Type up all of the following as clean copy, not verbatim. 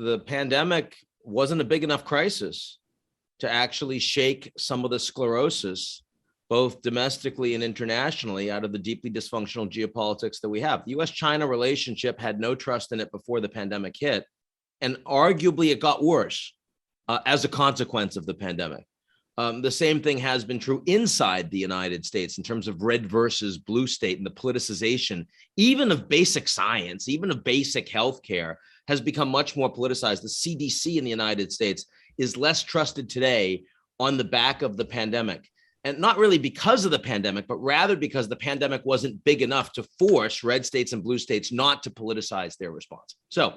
the pandemic wasn't a big enough crisis to actually shake some of the sclerosis, both domestically and internationally, out of the deeply dysfunctional geopolitics that we have. The US-China relationship had no trust in it before the pandemic hit, and arguably it got worse as a consequence of the pandemic. The same thing has been true inside the United States in terms of red versus blue state, and the politicization, even of basic science, even of basic healthcare, has become much more politicized. The CDC in the United States is less trusted today on the back of the pandemic. And not really because of the pandemic, but rather because the pandemic wasn't big enough to force red states and blue states not to politicize their response. So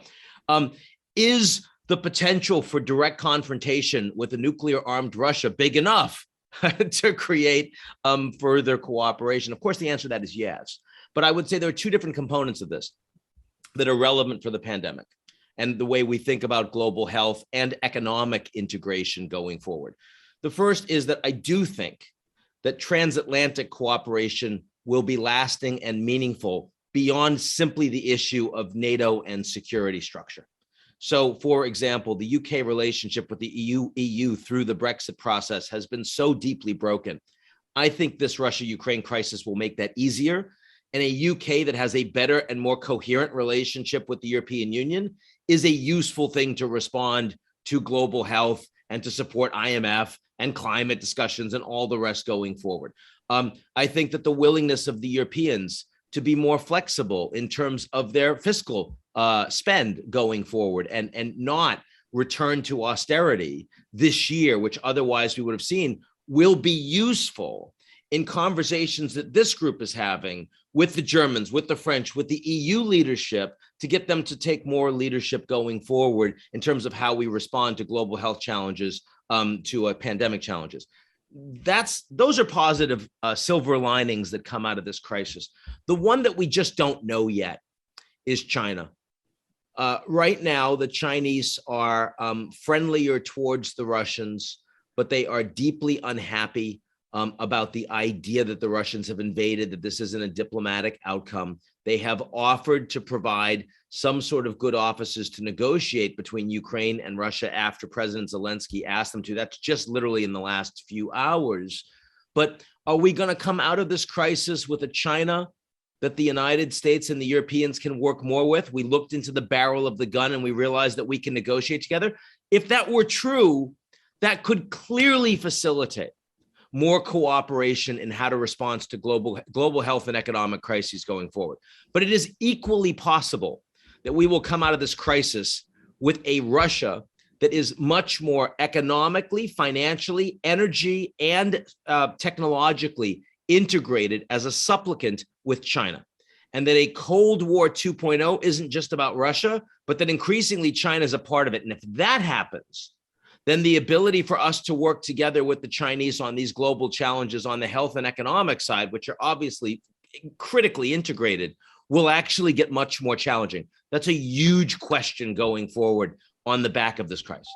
is the potential for direct confrontation with a nuclear armed Russia big enough to create further cooperation? Of course, the answer to that is yes. But I would say there are two different components of this that are relevant for the pandemic and the way we think about global health and economic integration going forward. The first is that I do think that transatlantic cooperation will be lasting and meaningful beyond simply the issue of NATO and security structure. So, for example, the UK relationship with the EU through the Brexit process has been so deeply broken. I think this Russia-Ukraine crisis will make that easier. And a UK that has a better and more coherent relationship with the European Union is a useful thing to respond to global health and to support IMF and climate discussions and all the rest going forward. I think that the willingness of the Europeans to be more flexible in terms of their fiscal spend going forward and not return to austerity this year, which otherwise we would have seen, will be useful in conversations that this group is having with the Germans, with the French, with the EU leadership, to get them to take more leadership going forward in terms of how we respond to global health challenges, to pandemic challenges. Those are positive silver linings that come out of this crisis. The one that we just don't know yet is China. Right now, the Chinese are friendlier towards the Russians, but they are deeply unhappy about the idea that the Russians have invaded, that this isn't a diplomatic outcome. They have offered to provide some sort of good offices to negotiate between Ukraine and Russia after President Zelensky asked them to. That's just literally in the last few hours. But are we going to come out of this crisis with a China that the United States and the Europeans can work more with? We looked into the barrel of the gun and we realized that we can negotiate together. If that were true, that could clearly facilitate more cooperation in how to respond to global health and economic crises going forward. But it is equally possible that we will come out of this crisis with a Russia that is much more economically, financially, energy, and technologically integrated as a supplicant with China. And that a Cold War 2.0 isn't just about Russia, but that increasingly China is a part of it. And if that happens, then the ability for us to work together with the Chinese on these global challenges on the health and economic side, which are obviously critically integrated, will actually get much more challenging. That's a huge question going forward on the back of this crisis.